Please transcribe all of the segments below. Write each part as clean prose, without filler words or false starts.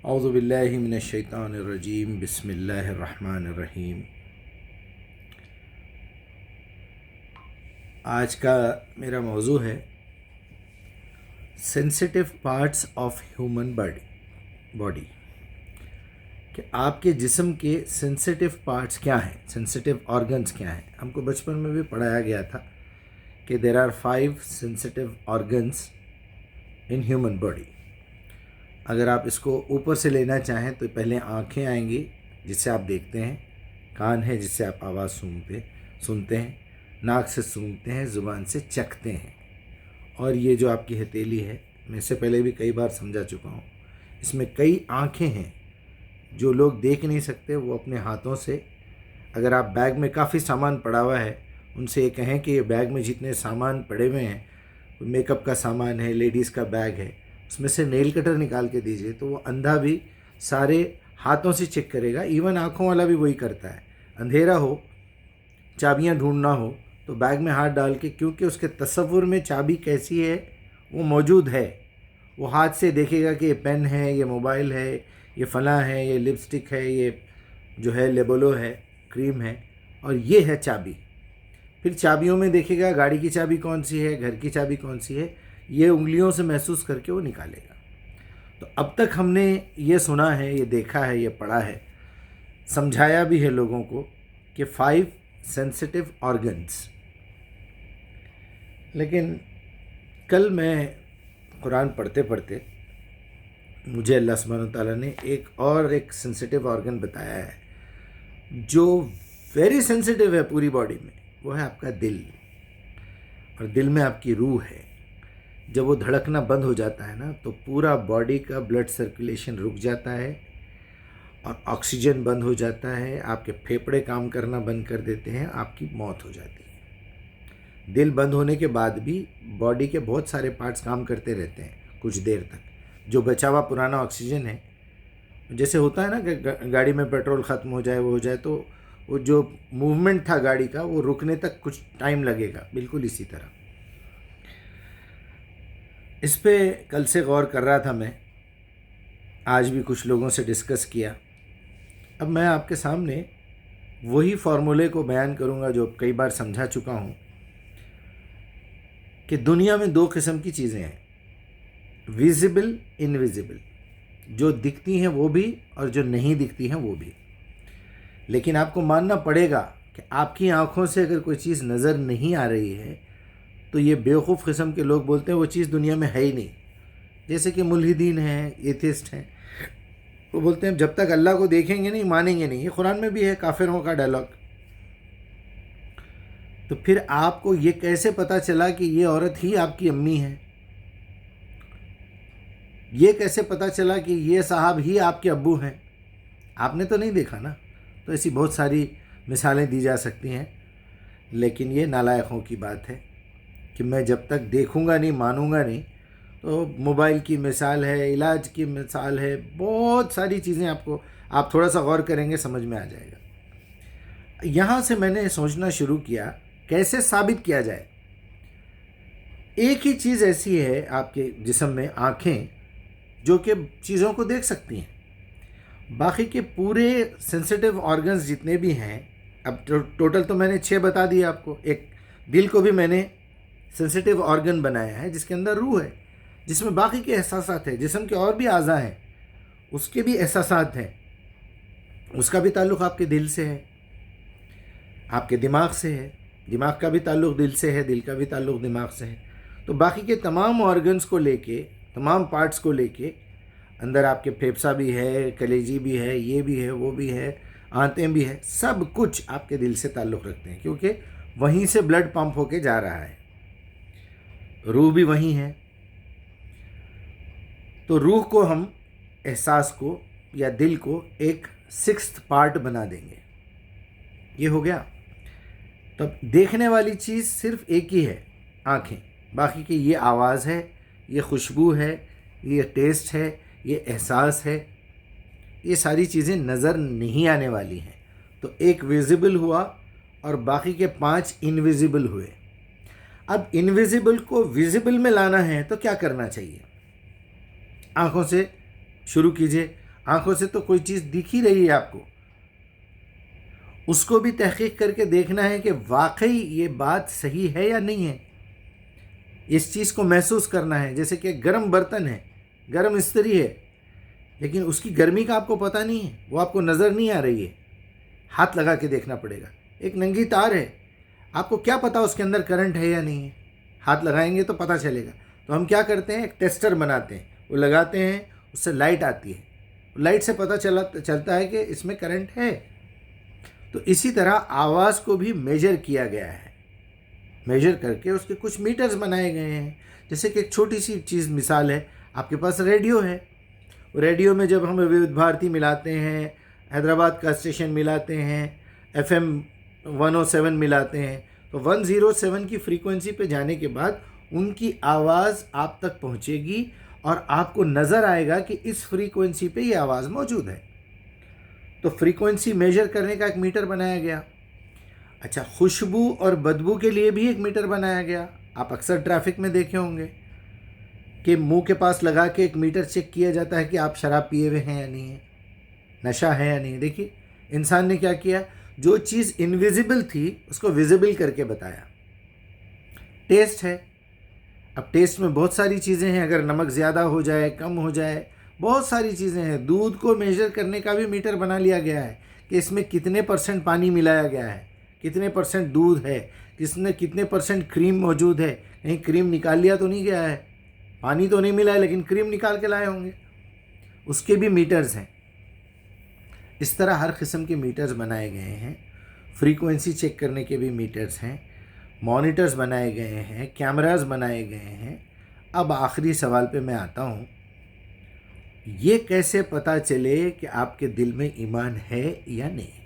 اعوذ باللہ من الشیطان الرجیم بسم اللہ الرحمن الرحیم۔ آج کا میرا موضوع ہے sensitive parts of human body, کہ آپ کے جسم کے سینسیٹیو پارٹس کیا ہیں، سینسیٹیو آرگنز کیا ہیں۔ ہم کو بچپن میں بھی پڑھایا گیا تھا کہ there are 5 sensitive organs in human body. اگر آپ اس کو اوپر سے لینا چاہیں تو پہلے آنکھیں آئیں گی جس سے آپ دیکھتے ہیں، کان ہے جس سے آپ آواز سنتے ہیں، ناک سے سونگھتے ہیں، زبان سے چکھتے ہیں، اور یہ جو آپ کی ہتھیلی ہے، میں اس سے پہلے بھی کئی بار سمجھا چکا ہوں، اس میں کئی آنکھیں ہیں جو لوگ دیکھ نہیں سکتے۔ وہ اپنے ہاتھوں سے، اگر آپ بیگ میں کافی سامان پڑا ہوا ہے، ان سے یہ کہیں کہ یہ بیگ میں جتنے سامان پڑے ہوئے ہیں، میک اپ کا سامان ہے، لیڈیز کا بیگ ہے، اس میں سے نیل کٹر نکال کے دیجئے، تو وہ اندھا بھی سارے ہاتھوں سے چیک کرے گا۔ ایون آنکھوں والا بھی وہی کرتا ہے۔ اندھیرا ہو، چابیاں ڈھونڈنا ہو تو بیگ میں ہاتھ ڈال کے، کیونکہ اس کے تصور میں چابی کیسی ہے وہ موجود ہے، وہ ہاتھ سے دیکھے گا کہ یہ پین ہے، یہ موبائل ہے، یہ فلاں ہے، یہ لپسٹک ہے، یہ جو ہے لیبولو ہے، کریم ہے، اور یہ ہے چابی۔ پھر چابیوں میں دیکھے گا گاڑی کی چابی کون سی ہے، گھر کی چابی کون سی ہے، یہ انگلیوں سے محسوس کر کے وہ نکالے گا۔ تو اب تک ہم نے یہ سنا ہے، یہ دیکھا ہے، یہ پڑھا ہے، سمجھایا بھی ہے لوگوں کو کہ 5 سینسیٹیو آرگنز۔ لیکن کل میں قرآن پڑھتے پڑھتے مجھے اللہ سبحانہ تعالیٰ نے ایک سینسیٹیو آرگن بتایا ہے جو ویری سینسیٹیو ہے پوری باڈی میں، وہ ہے آپ کا دل، اور دل میں آپ کی روح ہے۔ جب وہ دھڑکنا بند ہو جاتا ہے نا تو پورا باڈی کا بلڈ سرکولیشن رک جاتا ہے اور آکسیجن بند ہو جاتا ہے، آپ کے پھیپھڑے کام کرنا بند کر دیتے ہیں، آپ کی موت ہو جاتی ہے۔ دل بند ہونے کے بعد بھی باڈی کے بہت سارے پارٹس کام کرتے رہتے ہیں کچھ دیر تک، جو بچا ہوا پرانا آکسیجن ہے، جیسے ہوتا ہے نا کہ گاڑی میں پیٹرول ختم ہو جائے، وہ ہو جائے تو وہ جو موومنٹ تھا گاڑی کا وہ رکنے تک کچھ ٹائم لگے گا، بالکل اسی طرح۔ اس پہ کل سے غور کر رہا تھا میں، آج بھی کچھ لوگوں سے ڈسکس کیا۔ اب میں آپ کے سامنے وہی فارمولے کو بیان کروں گا جو کئی بار سمجھا چکا ہوں، کہ دنیا میں 2 قسم کی چیزیں ہیں، ویزیبل، انویزیبل، جو دکھتی ہیں وہ بھی اور جو نہیں دکھتی ہیں وہ بھی۔ لیکن آپ کو ماننا پڑے گا کہ آپ کی آنکھوں سے اگر کوئی چیز نظر نہیں آ رہی ہے تو یہ بیوقوف قسم کے لوگ بولتے ہیں وہ چیز دنیا میں ہے ہی نہیں۔ جیسے کہ ملحدین ہیں، ایتھسٹ ہیں، وہ بولتے ہیں جب تک اللہ کو دیکھیں گے نہیں مانیں گے نہیں۔ یہ قرآن میں بھی ہے، کافروں کا ڈائلاگ۔ تو پھر آپ کو یہ کیسے پتا چلا کہ یہ عورت ہی آپ کی امی ہے؟ یہ کیسے پتا چلا کہ یہ صاحب ہی آپ کے ابو ہیں؟ آپ نے تو نہیں دیکھا نا۔ تو ایسی بہت ساری مثالیں دی جا سکتی ہیں، لیکن یہ نالائقوں کی بات ہے کہ میں جب تک دیکھوں گا نہیں، مانوں گا نہیں۔ تو موبائل کی مثال ہے، علاج کی مثال ہے، بہت ساری چیزیں آپ تھوڑا سا غور کریں گے سمجھ میں آ جائے گا۔ یہاں سے میں نے سوچنا شروع کیا کیسے ثابت کیا جائے۔ ایک ہی چیز ایسی ہے آپ کے جسم میں، آنکھیں، جو کہ چیزوں کو دیکھ سکتی ہیں۔ باقی کے پورے سینسیٹیو آرگنز جتنے بھی ہیں، اب ٹوٹل تو میں نے 6 بتا دیے آپ کو۔ ایک دل کو بھی میں نے سینسیٹیو آرگن بنایا ہے جس کے اندر روح ہے، جس میں باقی کے احساسات ہیں، جسم کے اور بھی اعضاء ہیں اس کے بھی احساسات ہیں، اس کا بھی تعلق آپ کے دل سے ہے، آپ کے دماغ سے ہے، دماغ کا بھی تعلق دل سے ہے، دل کا بھی تعلق دماغ سے ہے۔ تو باقی کے تمام آرگنز کو لے کے، تمام پارٹس کو لے کے، اندر آپ کے پھیپھڑا بھی ہے، کلیجی بھی ہے، یہ بھی ہے، وہ بھی ہے، آنتیں بھی ہے، سب کچھ آپ کے دل سے تعلق رکھتے ہیں، کیونکہ وہیں سے بلڈ پمپ ہو کے جا رہا ہے۔ روح بھی وہیں ہے۔ تو روح کو ہم، احساس کو یا دل کو، ایک 6th پارٹ بنا دیں گے۔ یہ ہو گیا۔ تب دیکھنے والی چیز صرف ایک ہی ہے، آنکھیں۔ باقی کی یہ آواز ہے، یہ خوشبو ہے، یہ ٹیسٹ ہے، یہ احساس ہے، یہ ساری چیزیں نظر نہیں آنے والی ہیں۔ تو ایک ویزیبل ہوا اور باقی کے 5 انویزیبل ہوئے۔ اب انویزیبل کو ویزیبل میں لانا ہے تو کیا کرنا چاہیے؟ آنکھوں سے شروع کیجئے۔ آنکھوں سے تو کوئی چیز دکھ ہی رہی ہے آپ کو، اس کو بھی تحقیق کر کے دیکھنا ہے کہ واقعی یہ بات صحیح ہے یا نہیں ہے، اس چیز کو محسوس کرنا ہے. جیسے کہ گرم برتن ہے، گرم استری ہے، لیکن اس کی گرمی کا آپ کو پتہ نہیں ہے، وہ آپ کو نظر نہیں آ رہی ہے، ہاتھ لگا کے دیکھنا پڑے گا. ایک ننگی تار ہے، آپ کو کیا پتا اس کے اندر کرنٹ ہے یا نہیں ہے، ہاتھ لگائیں گے تو پتہ چلے گا. تو ہم کیا کرتے ہیں، ایک ٹیسٹر بناتے ہیں، وہ لگاتے ہیں، اس سے لائٹ آتی ہے، لائٹ سے پتہ چلتا ہے کہ اس میں کرنٹ ہے. تو اسی طرح آواز کو بھی میجر کیا گیا ہے، میجر کر کے اس کے کچھ میٹرز بنائے گئے ہیں. جیسے کہ ایک چھوٹی سی چیز مثال ہے، آپ کے پاس ریڈیو ہے، ریڈیو میں جب ہم وودھ بھارتی ملاتے ہیں، حیدرآباد کا اسٹیشن ملاتے ہیں، FM 107 ملاتے ہیں، تو 107 کی فریکوینسی پہ جانے کے بعد ان کی آواز آپ تک پہنچے گی اور آپ کو نظر آئے گا کہ اس فریکوینسی پہ یہ آواز موجود ہے. تو فریکوینسی میجر کرنے کا ایک میٹر بنایا گیا. اچھا، خوشبو اور بدبو کے لیے بھی ایک میٹر بنایا گیا. آپ اکثر ٹریفک میں دیکھے ہوں گے کہ منہ کے پاس لگا کے ایک میٹر چیک کیا جاتا ہے کہ آپ شراب پیے ہوئے ہیں یا نہیں ہے، نشہ ہے یا نہیں. دیکھیے انسان نے کیا کیا، جو چیز انویزیبل تھی اس کو ویزیبل کر کے بتایا. ٹیسٹ ہے، اب ٹیسٹ میں بہت ساری چیزیں ہیں، اگر نمک زیادہ ہو جائے کم ہو جائے بہت ساری چیزیں ہیں. دودھ کو میجر کرنے کا بھی میٹر بنا لیا گیا ہے کہ اس میں کتنے % پانی ملایا گیا ہے، کتنے % دودھ ہے، کتنے % کریم موجود ہے. کہیں کریم نکال لیا تو نہیں گیا ہے، پانی تو نہیں ملا ہے لیکن کریم نکال کے لائے ہوں گے، اس کے بھی میٹرز ہیں. اس طرح ہر قسم کے میٹرز بنائے گئے ہیں. فریکوینسی چیک کرنے کے بھی میٹرز ہیں، مانیٹرز بنائے گئے ہیں، کیمراز بنائے گئے ہیں. اب آخری سوال پہ میں آتا ہوں، یہ کیسے پتہ چلے کہ آپ کے دل میں ایمان ہے یا نہیں؟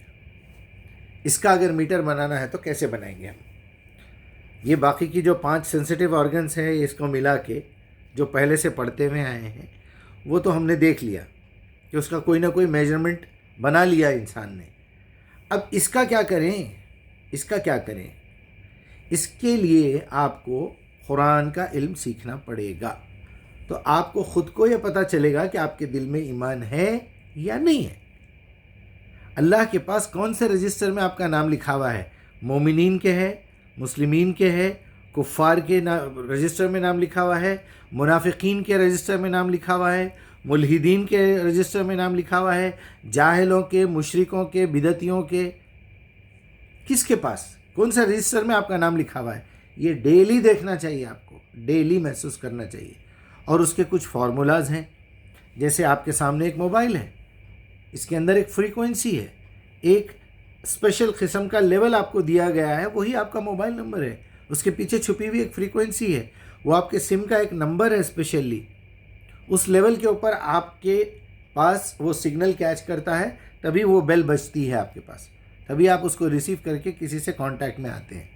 اس کا اگر میٹر بنانا ہے تو کیسے بنائیں گے ہم؟ یہ باقی کی جو 5 سینسٹیو آرگنز ہیں، اس کو ملا کے جو پہلے سے پڑھتے ہوئے آئے ہیں وہ تو ہم نے دیکھ لیا کہ اس کا کوئی نہ کوئی میجرمنٹ بنا لیا انسان نے. اب اس کا کیا کریں، اس کا کیا کریں؟ اس کے لیے آپ کو قرآن کا علم سیکھنا پڑے گا. تو آپ کو خود کو یہ پتہ چلے گا کہ آپ کے دل میں ایمان ہے یا نہیں ہے. اللہ کے پاس کون سے رجسٹر میں آپ کا نام لکھا ہوا ہے؟ مومنین کے ہے، مسلمین کے ہے، کفار کے رجسٹر میں نام لکھا ہوا ہے، منافقین کے رجسٹر میں نام لکھا ہوا ہے، ملحدین کے رجسٹر میں نام لکھا ہوا ہے، جاہلوں کے، مشرکوں کے، بدعتیوں کے. کس کے پاس کون سا رجسٹر میں آپ کا نام لکھا ہوا ہے؟ یہ ڈیلی دیکھنا چاہیے، آپ کو ڈیلی محسوس کرنا چاہیے. اور اس کے کچھ فارمولاز ہیں. جیسے آپ کے سامنے ایک موبائل ہے، اس کے اندر ایک فریکوینسی ہے، ایک اسپیشل قسم کا لیول آپ کو دیا گیا ہے، وہی آپ کا موبائل نمبر ہے. اس کے پیچھے چھپی ہوئی ایک فریکوینسی ہے، وہ آپ کے سم کا ایک نمبر ہے اسپیشلی. اس لیول کے اوپر آپ کے پاس وہ سگنل کیچ کرتا ہے، تبھی وہ بیل بجتی ہے آپ کے پاس، تبھی آپ اس کو ریسیو کر کے کسی سے کانٹیکٹ میں آتے ہیں.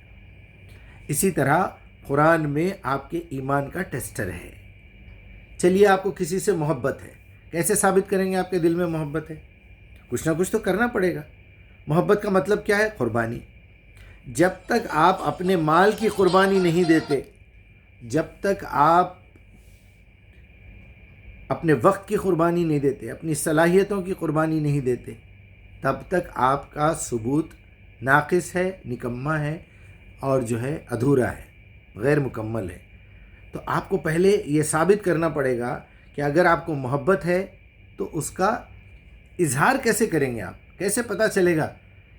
اسی طرح قرآن میں آپ کے ایمان کا ٹیسٹر ہے. چلیے آپ کو کسی سے محبت ہے، کیسے ثابت کریں گے آپ کے دل میں محبت ہے؟ کچھ نہ کچھ تو کرنا پڑے گا. محبت کا مطلب کیا ہے؟ قربانی. جب تک آپ اپنے مال کی قربانی نہیں دیتے، جب تک آپ اپنے وقت کی قربانی نہیں دیتے، اپنی صلاحیتوں کی قربانی نہیں دیتے، تب تک آپ کا ثبوت ناقص ہے، نکما ہے، اور جو ہے ادھورا ہے، غیر مکمل ہے. تو آپ کو پہلے یہ ثابت کرنا پڑے گا کہ اگر آپ کو محبت ہے تو اس کا اظہار کیسے کریں گے آپ؟ کیسے پتہ چلے گا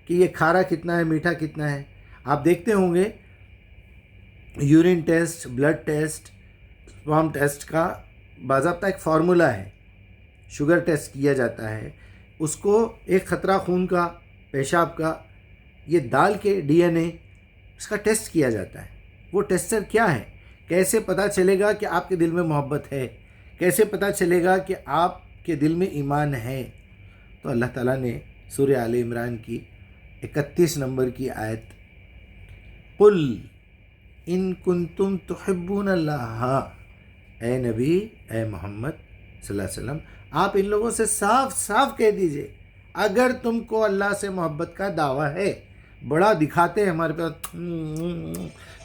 کہ یہ کھارا کتنا ہے، میٹھا کتنا ہے؟ آپ دیکھتے ہوں گے urine test, blood test, sperm test کا باضابطہ ایک فارمولا ہے. شوگر ٹیسٹ کیا جاتا ہے، اس کو ایک خطرہ خون کا، پیشاب کا، یہ ڈال کے DNA اس کا ٹیسٹ کیا جاتا ہے. وہ ٹیسٹر کیا ہے؟ کیسے پتہ چلے گا کہ آپ کے دل میں محبت ہے؟ کیسے پتہ چلے گا کہ آپ کے دل میں ایمان ہے؟ تو اللہ تعالیٰ نے سورہ آل عمران کی 31 نمبر کی آیت، قل ان کنتم تحبون اللہ، اے نبی، اے محمد صلی اللہ علیہ وسلم، آپ ان لوگوں سے صاف صاف کہہ دیجئے اگر تم کو اللہ سے محبت کا دعویٰ ہے. بڑا دکھاتے ہیں ہمارے پاس،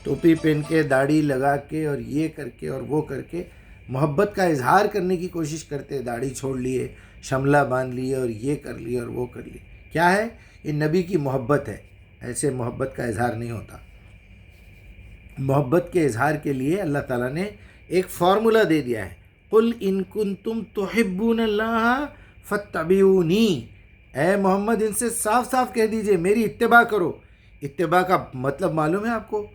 ٹوپی پہن کے، داڑھی لگا کے، اور یہ کر کے اور وہ کر کے محبت کا اظہار کرنے کی کوشش کرتے. داڑھی چھوڑ لیے، شملہ باندھ لیے اور یہ کر لیے اور وہ کر لیے. کیا ہے؟ یہ نبی کی محبت ہے. ایسے محبت کا اظہار نہیں ہوتا. محبت کے اظہار کے لیے اللہ تعالیٰ نے ایک فارمولہ دے دیا ہے. قل ان کنتم تحبون اللہ فاتبعونی. اے محمد ان سے صاف صاف کہہ دیجئے میری اتباع کرو. اتباع کا مطلب معلوم ہے آپ کو؟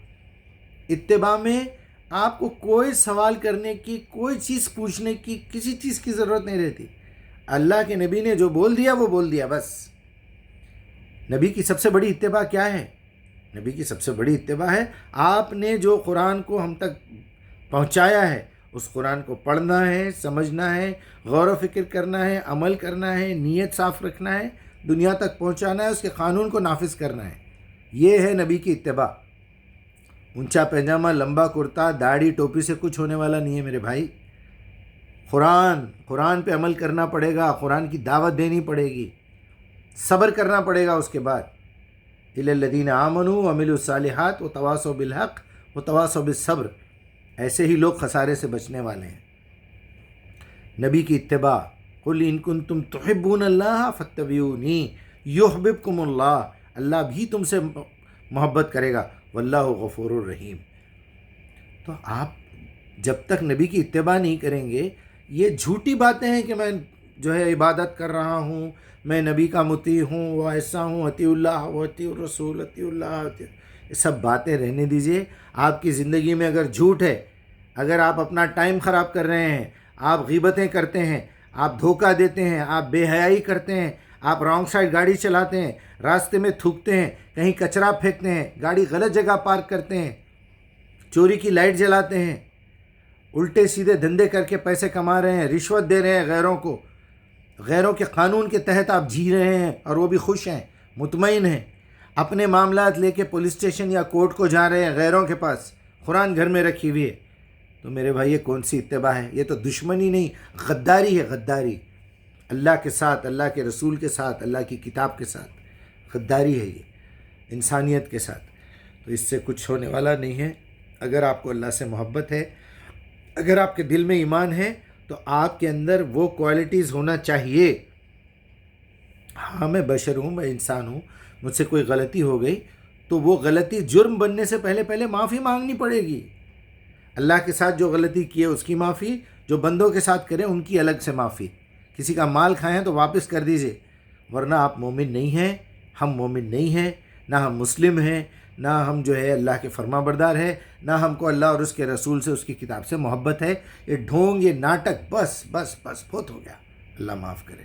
اتباع میں آپ کو کوئی سوال کرنے کی، کوئی چیز پوچھنے کی، کسی چیز کی ضرورت نہیں رہتی. اللہ کے نبی نے جو بول دیا وہ بول دیا بس. نبی کی سب سے بڑی اتباع کیا ہے؟ نبی کی سب سے بڑی اتباع ہے آپ نے جو قرآن کو ہم تک پہنچایا ہے اس قرآن کو پڑھنا ہے، سمجھنا ہے، غور و فکر کرنا ہے، عمل کرنا ہے، نیت صاف رکھنا ہے، دنیا تک پہنچانا ہے، اس کے قانون کو نافذ کرنا ہے. یہ ہے نبی کی اتباع. اونچا پیجامہ، لمبا کرتا، داڑھی، ٹوپی سے کچھ ہونے والا نہیں ہے میرے بھائی. قرآن پہ عمل کرنا پڑے گا، قرآن کی دعوت دینی پڑے گی، صبر کرنا پڑے گا. اس کے بعد الی الذین آمنوا وعملوا الصالحات وتواصوا بالحق وتواصوا بالصبر. ایسے ہی لوگ خسارے سے بچنے والے ہیں. نبی کی اتباع. قل ان کنتم تحبون اللہ فاتبعونی یحببکم اللہ. اللہ بھی تم سے محبت کرے گا. واللہ غفور الرحیم. تو آپ جب تک نبی کی اتباع نہیں کریں گے، یہ جھوٹی باتیں ہیں کہ میں جو ہے عبادت کر رہا ہوں، میں نبی کا مطیع ہوں، وہ ایسا ہوں، اطیع اللہ و اطیع الرسول، اطیع اللہ، یہ سب باتیں رہنے دیجئے. آپ کی زندگی میں اگر جھوٹ ہے، اگر آپ اپنا ٹائم خراب کر رہے ہیں، آپ غیبتیں کرتے ہیں، آپ دھوکہ دیتے ہیں، آپ بے حیائی کرتے ہیں، آپ رانگ سائڈ گاڑی چلاتے ہیں، راستے میں تھوکتے ہیں، کہیں کچرا پھینکتے ہیں، گاڑی غلط جگہ پارک کرتے ہیں، چوری کی لائٹ جلاتے ہیں، الٹے سیدھے دھندے کر کے پیسے کما رہے ہیں، رشوت دے رہے ہیں غیروں کو، غیروں کے قانون کے تحت آپ جی رہے ہیں اور وہ بھی خوش ہیں، مطمئن ہیں، اپنے معاملات لے کے پولیس اسٹیشن یا کورٹ کو جا رہے ہیں غیروں کے پاس، قرآن گھر میں رکھی ہوئی ہے. تو میرے بھائی یہ کون سی اتباع ہے؟ یہ تو دشمنی نہیں، غداری ہے، غداری. اللہ کے ساتھ، اللہ کے رسول کے ساتھ، اللہ کی کتاب کے ساتھ غداری ہے یہ، انسانیت کے ساتھ. تو اس سے کچھ ہونے والا نہیں ہے. اگر آپ کو اللہ سے محبت ہے، اگر آپ کے دل میں ایمان ہے، تو آپ کے اندر وہ کوالٹیز ہونا چاہیے. ہاں میں بشر ہوں، میں انسان ہوں، مجھ سے کوئی غلطی ہو گئی تو وہ غلطی جرم بننے سے پہلے معافی مانگنی پڑے گی. اللہ کے ساتھ جو غلطی کی ہے اس کی معافی، جو بندوں کے ساتھ کریں ان کی الگ سے معافی. کسی کا مال کھائیں تو واپس کر دیجئے، ورنہ آپ مومن نہیں ہیں، ہم مومن نہیں ہیں، نہ ہم مسلم ہیں، نہ ہم جو ہے اللہ کے فرما بردار ہیں، نہ ہم کو اللہ اور اس کے رسول سے، اس کی کتاب سے محبت ہے. یہ ڈھونگ، یہ ناٹک، بس بہت ہو گیا. اللہ معاف کرے.